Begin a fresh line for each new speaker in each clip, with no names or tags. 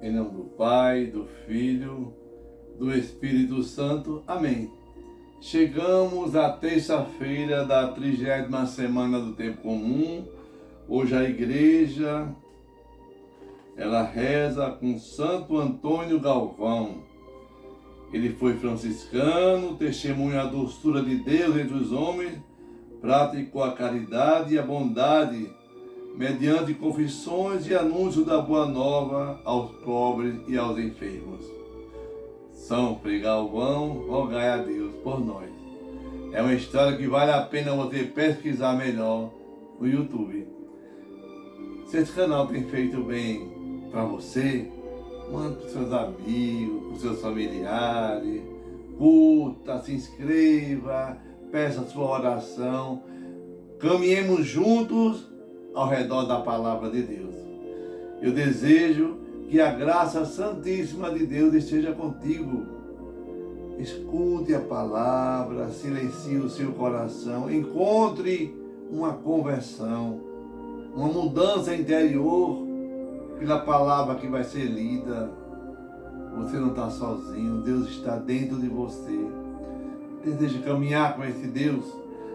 Em nome do Pai, do Filho, do Espírito Santo. Amém. Chegamos à terça-feira da 30ª semana do Tempo Comum. Hoje a igreja, ela reza com Santo Antônio Galvão. Ele foi franciscano, testemunha a doçura de Deus entre os homens, praticou a caridade e a bondade, mediante confissões e anúncio da boa nova aos pobres e aos enfermos. São Frei Galvão, rogai a Deus por nós. É uma história que vale a pena você pesquisar melhor no YouTube. Se esse canal tem feito bem para você, manda para os seus amigos, para os seus familiares, curta, se inscreva, peça a sua oração. Caminhemos juntos ao redor da palavra de Deus. Eu desejo que a graça santíssima de Deus esteja contigo. Escute a palavra, silencie o seu coração, encontre uma conversão, uma mudança interior pela palavra que vai ser lida. Você não está sozinho, Deus está dentro de você. Deseja caminhar com esse Deus?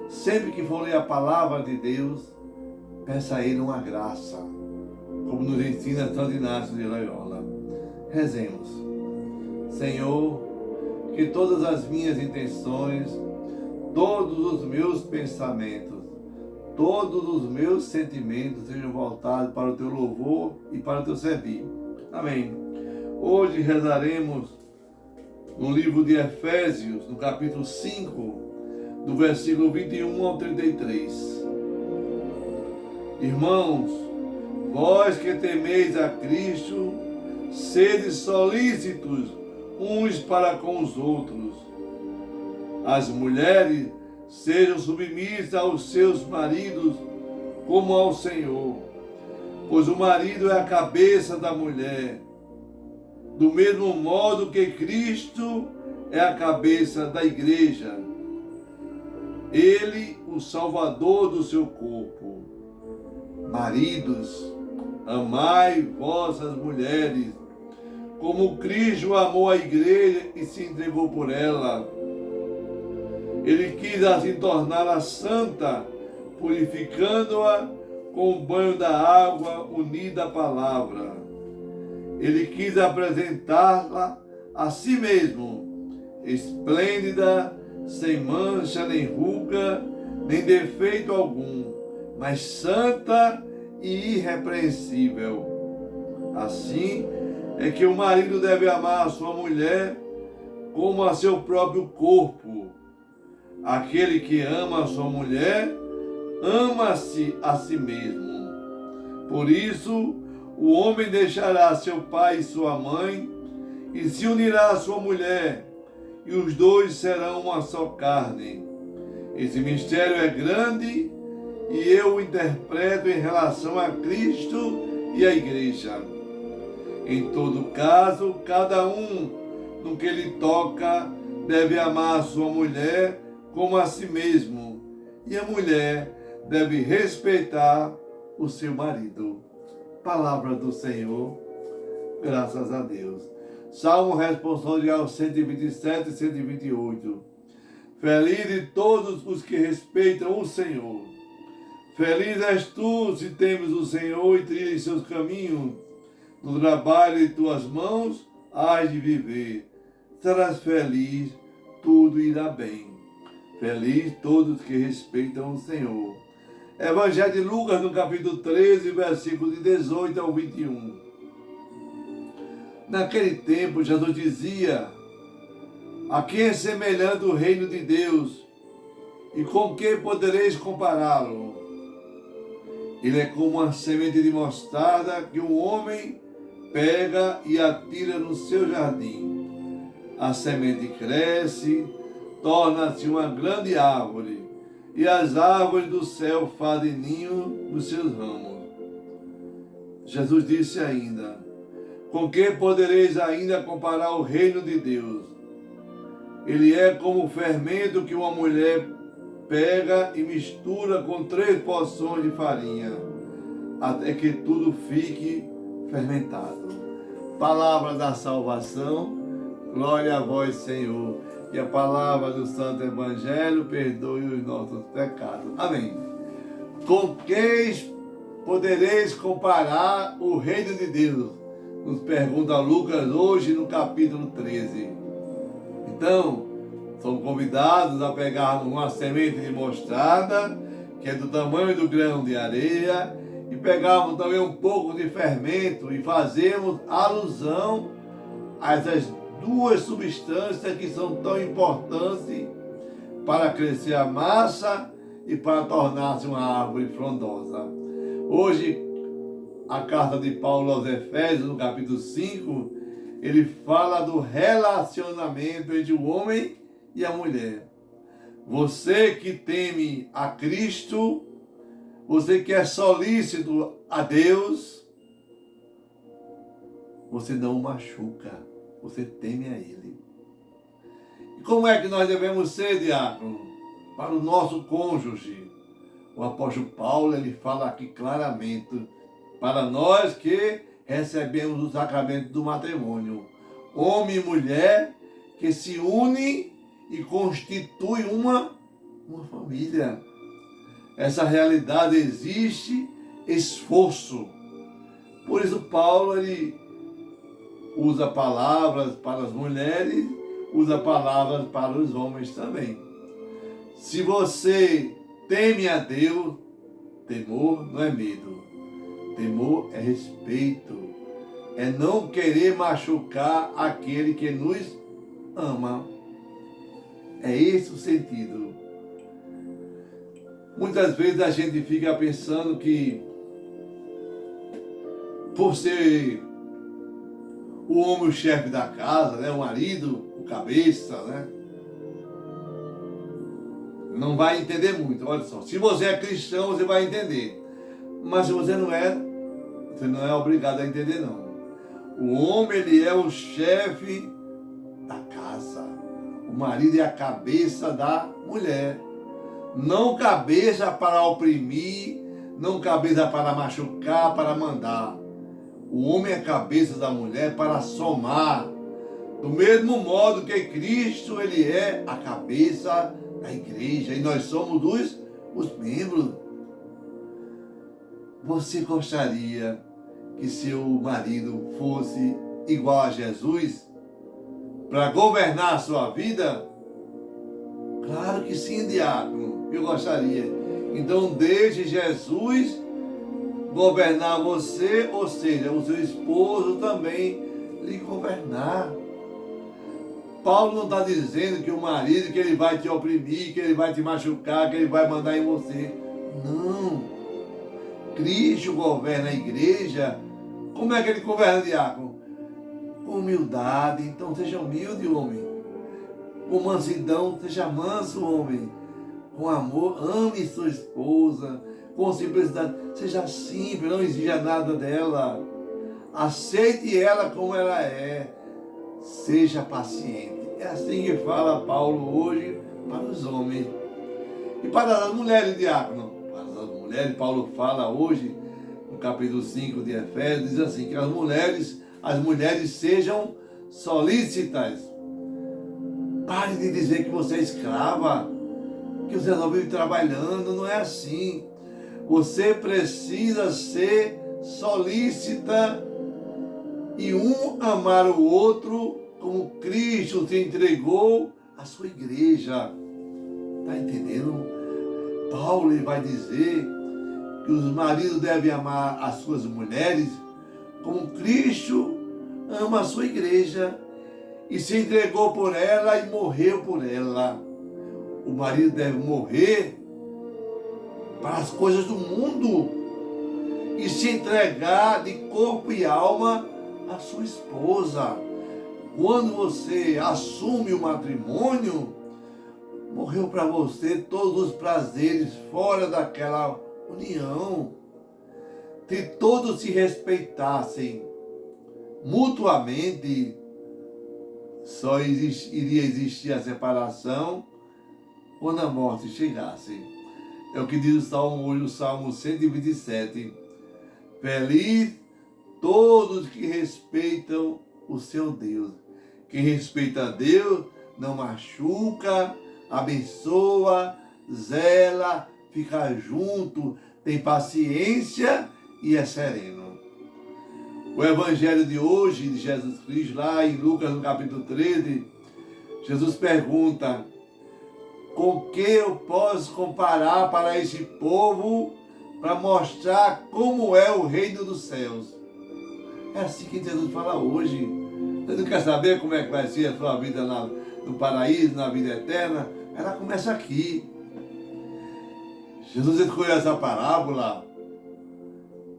Sempre que for ler a palavra de Deus, peça a Ele uma graça, como nos ensina Santo Inácio de Loyola. Rezemos. Senhor, que todas as minhas intenções, todos os meus pensamentos, todos os meus sentimentos sejam voltados para o Teu louvor e para o Teu servir. Amém. Hoje rezaremos no livro de Efésios, no capítulo 5, do versículo 21 ao 33. Irmãos, vós que temeis a Cristo, sede solícitos uns para com os outros. As mulheres sejam submissas aos seus maridos como ao Senhor, pois o marido é a cabeça da mulher, do mesmo modo que Cristo é a cabeça da igreja, Ele o Salvador do seu corpo. Maridos, amai vossas mulheres, como Cristo amou a igreja e se entregou por ela. Ele quis assim torná-la santa, purificando-a com o banho da água unida à palavra. Ele quis apresentá-la a si mesmo, esplêndida, sem mancha, nem ruga, nem defeito algum, mas santa e irrepreensível. Assim é que o marido deve amar a sua mulher como a seu próprio corpo. Aquele que ama a sua mulher, ama-se a si mesmo. Por isso, o homem deixará seu pai e sua mãe, e se unirá à sua mulher, e os dois serão uma só carne. Esse mistério é grande, e eu o interpreto em relação a Cristo e a igreja. Em todo caso, cada um, no que lhe toca, deve amar a sua mulher como a si mesmo, e a mulher deve respeitar o seu marido. Palavra do Senhor, graças a Deus. Salmo responsorial 127 e 128. Felizes todos os que respeitam o Senhor. Feliz és tu se temes o Senhor e trilhas seus caminhos. No trabalho de tuas mãos hás de viver. Serás feliz, tudo irá bem. Feliz todos que respeitam o Senhor. Evangelho de Lucas, no capítulo 13, versículos de 18 ao 21. Naquele tempo, Jesus dizia: a quem é semelhante o reino de Deus, e com que podereis compará-lo? Ele é como uma semente de mostarda que um homem pega e atira no seu jardim. A semente cresce, torna-se uma grande árvore, e as árvores do céu fazem ninho nos seus ramos. Jesus disse ainda: com que podereis ainda comparar o reino de Deus? Ele é como o fermento que uma mulher pega e mistura com 3 porções de farinha, até que tudo fique fermentado. palavra da salvação. Glória a vós, Senhor. E a palavra do Santo Evangelho perdoe os nossos pecados. Amém. Com quem podereis comparar o reino de Deus? Nos pergunta Lucas hoje no capítulo 13. Então, somos convidados a pegarmos uma semente de mostarda, que é do tamanho do grão de areia, e pegarmos também um pouco de fermento e fazermos alusão a essas duas substâncias que são tão importantes para crescer a massa e para tornar-se uma árvore frondosa. Hoje, a carta de Paulo aos Efésios, no capítulo 5, ele fala do relacionamento entre o homem e a mulher. Você que teme a Cristo, você que é solícito a Deus, você não o machuca, você teme a Ele. E como é que nós devemos ser, diácono? Para o nosso cônjuge. O apóstolo Paulo, ele fala aqui claramente, para nós que recebemos o sacramento do matrimônio. Homem e mulher que se unem e constituem uma família. Essa realidade existe esforço. Por isso Paulo, ele usa palavras para as mulheres, usa palavras para os homens também. Se você teme a Deus, temor não é medo. Temor é respeito. É não querer machucar aquele que nos ama. É esse o sentido. Muitas vezes a gente fica pensando que, por ser o homem o chefe da casa, né, o marido, o cabeça, né, não vai entender muito. Olha só, se você é cristão, você vai entender. Mas se você não é obrigado a entender, não. O homem, ele é o chefe da casa. O marido é a cabeça da mulher. Não cabeça para oprimir, não cabeça para machucar, para mandar. O homem é a cabeça da mulher para somar. Do mesmo modo que Cristo, ele é a cabeça da igreja. E nós somos os membros. Você gostaria que seu marido fosse igual a Jesus para governar a sua vida? Claro que sim, diácono, eu gostaria. Então deixe Jesus governar você, ou seja, o seu esposo também lhe governar. Paulo não está dizendo que o marido, que ele vai te oprimir, que ele vai te machucar, que ele vai mandar em você. Não. Cristo governa a igreja. Como é que ele governa, diácono? Com humildade. Então seja humilde, homem. Com mansidão, seja manso, homem. Com amor, ame sua esposa. Com simplicidade, seja simples, não exija nada dela. Aceite ela como ela é. Seja paciente. É assim que fala Paulo hoje para os homens. E para as mulheres, diácono? Para as mulheres, Paulo fala hoje, no capítulo 5 de Efésios, diz assim, que as mulheres sejam solícitas. Pare de dizer que você é escrava, que você só vive trabalhando, não é assim. Você precisa ser solícita e um amar o outro como Cristo se entregou à sua igreja. Está entendendo? Paulo ele vai dizer que os maridos devem amar as suas mulheres como Cristo ama a sua igreja e se entregou por ela e morreu por ela. O marido deve morrer para as coisas do mundo e se entregar de corpo e alma à sua esposa. Quando você assume o matrimônio, morreu para você todos os prazeres fora daquela união. Se todos se respeitassem mutuamente, só iria existir a separação quando a morte chegasse. É o que diz o Salmo hoje, o Salmo 127. Feliz todos que respeitam o seu Deus. Quem respeita a Deus não machuca, abençoa, zela, fica junto, tem paciência e é sereno. O evangelho de hoje, de Jesus Cristo, lá em Lucas, no capítulo 13, Jesus pergunta: com que eu posso comparar para este povo para mostrar como é o reino dos céus? É assim que Jesus fala hoje. Você não quer saber como é que vai ser a sua vida no paraíso, na vida eterna? Ela começa aqui. Jesus escolheu essa parábola,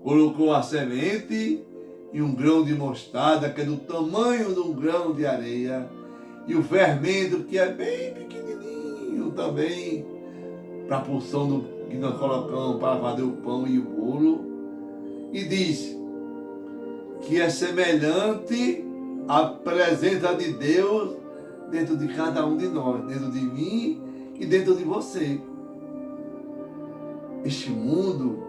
colocou a semente e um grão de mostarda, que é do tamanho de um grão de areia, e o fermento, que é bem pequenininho também, para a porção que nós colocamos para fazer o pão e o bolo. E diz que é semelhante à presença de Deus dentro de cada um de nós, dentro de mim e dentro de você. Este mundo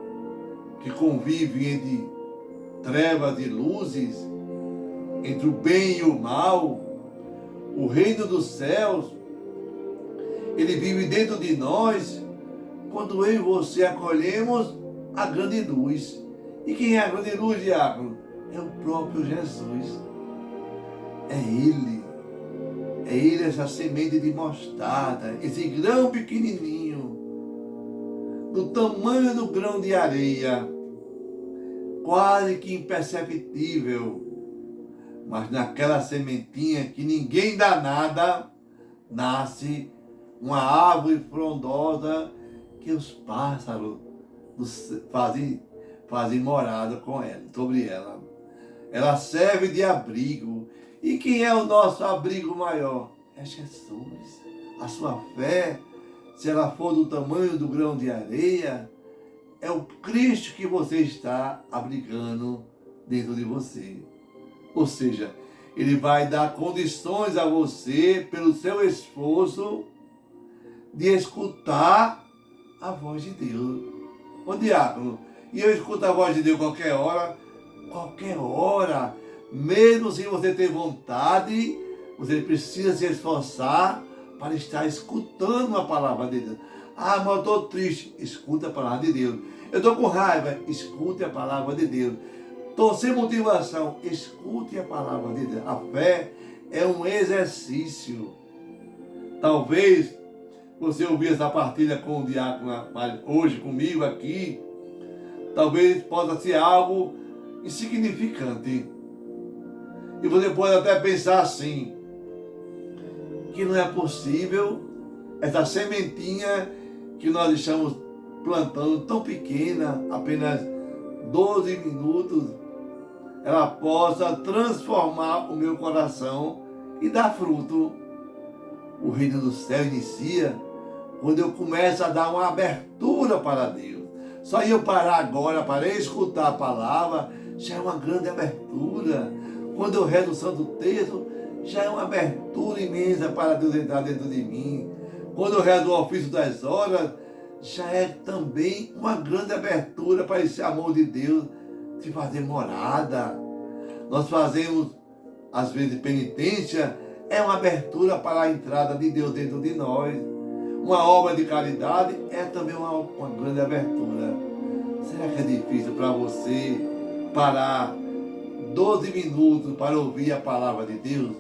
que convive entre trevas e luzes, entre o bem e o mal, o reino dos céus, ele vive dentro de nós quando eu e você acolhemos a grande luz. E quem é a grande luz, diácono? É o próprio Jesus. É Ele. É Ele, essa semente de mostarda, esse grão pequenininho, do tamanho do grão de areia, quase que imperceptível, mas naquela sementinha que ninguém dá nada, nasce uma árvore frondosa que os pássaros fazem morada com ela, sobre ela. Ela serve de abrigo. E quem é o nosso abrigo maior? É Jesus. A sua fé, se ela for do tamanho do grão de areia, é o Cristo que você está abrigando dentro de você. Ou seja, Ele vai dar condições a você, pelo seu esforço, de escutar a voz de Deus. Ô diácono, e eu escuto a voz de Deus qualquer hora, mesmo sem você ter vontade, você precisa se esforçar para estar escutando a palavra de Deus. Ah, mas eu estou triste, escuta a palavra de Deus. Eu estou com raiva, escute a palavra de Deus. Estou sem motivação, escute a palavra de Deus. A fé é um exercício. Talvez você ouvir essa partilha com o diácono hoje comigo aqui, talvez possa ser algo insignificante. E você pode até pensar assim, que não é possível essa sementinha que nós estamos plantando, tão pequena, apenas 12 minutos, ela possa transformar o meu coração e dar fruto. O reino do céu inicia quando eu começo a dar uma abertura para Deus. Só eu parar agora para escutar a palavra, já é uma grande abertura. Quando eu rezo o Santo Texto, já é uma abertura imensa para Deus entrar dentro de mim. Quando eu rezo o ofício das horas, já é também uma grande abertura para esse amor de Deus se fazer morada. Nós fazemos, às vezes, penitência, é uma abertura para a entrada de Deus dentro de nós. Uma obra de caridade é também uma grande abertura. Será que é difícil para você parar 12 minutos para ouvir a palavra de Deus?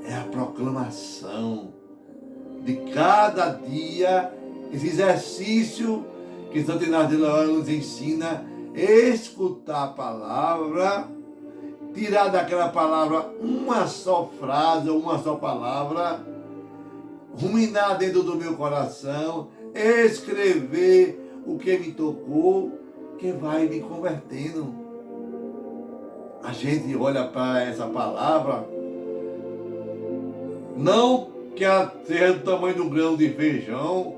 É a proclamação de cada dia, esse exercício que Santo Inácio de Loyola nos ensina, escutar a palavra, tirar daquela palavra uma só frase ou uma só palavra, ruminar dentro do meu coração, escrever o que me tocou, que vai me convertendo. A gente olha para essa palavra, não que ela seja do tamanho de um grão de feijão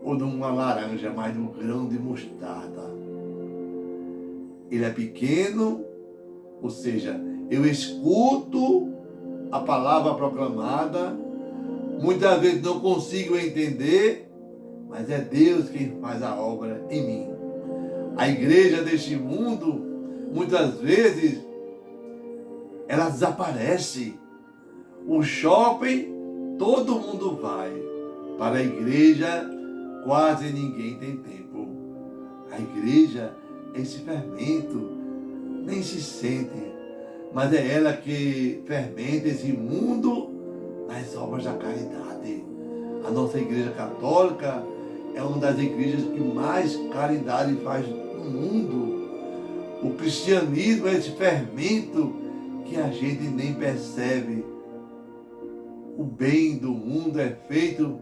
ou de uma laranja, mas de um grão de mostarda. Ele é pequeno, ou seja, eu escuto a palavra proclamada, muitas vezes não consigo entender, mas é Deus quem faz a obra em mim. A igreja deste mundo, muitas vezes, ela desaparece. O shopping, todo mundo vai. Para a igreja, quase ninguém tem tempo. A igreja é esse fermento, nem se sente, mas é ela que fermenta esse mundo nas obras da caridade. A nossa igreja católica é uma das igrejas que mais caridade faz no mundo. O cristianismo é esse fermento que a gente nem percebe. O bem do mundo é feito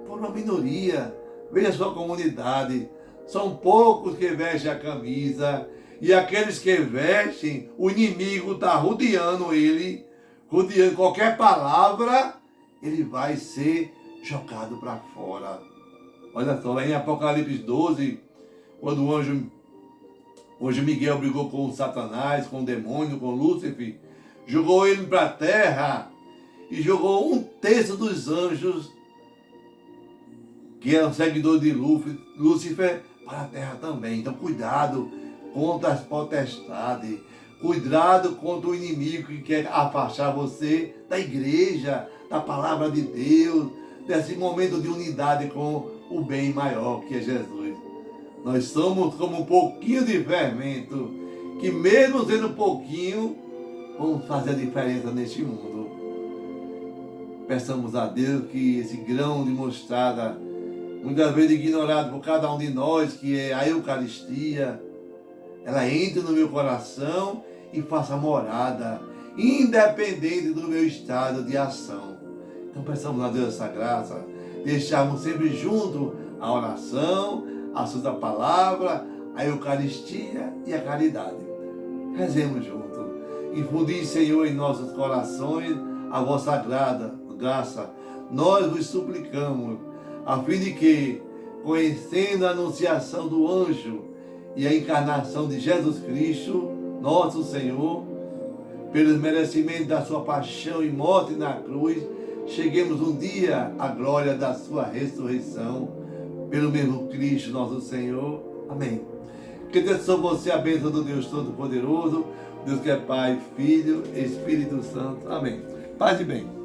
por uma minoria. Veja a sua comunidade. São poucos que vestem a camisa. E aqueles que vestem, o inimigo está rodeando ele. Rodeando qualquer palavra, ele vai ser jogado para fora. Olha só, em Apocalipse 12, quando o anjo Miguel brigou com Satanás, com o demônio, com Lúcifer, jogou ele para a terra e jogou 1/3 dos anjos que eram seguidores de Lúcifer para a terra também. Então cuidado contra as potestades, cuidado contra o inimigo que quer afastar você da igreja, da palavra de Deus, desse momento de unidade com o bem maior que é Jesus. Nós somos como um pouquinho de fermento, que mesmo sendo pouquinho, vamos fazer a diferença neste mundo. Peçamos a Deus que esse grão de mostarda, muitas vezes ignorado por cada um de nós, que é a Eucaristia, ela entre no meu coração e faça morada, independente do meu estado de ação. Então peçamos a Deus essa graça, deixarmos sempre junto a oração, a sua palavra, a Eucaristia e a caridade. Rezemos juntos. Infundi, Senhor, em nossos corações a vossa graça. Nós vos suplicamos, a fim de que, conhecendo a anunciação do anjo e a encarnação de Jesus Cristo, nosso Senhor, pelos merecimentos da sua paixão e morte na cruz, cheguemos um dia à glória da sua ressurreição, pelo mesmo Cristo nosso Senhor. Amém. Que desça sobre você a bênção do Deus Todo-Poderoso, Deus que é Pai, Filho, Espírito Santo. Amém. Paz e bem.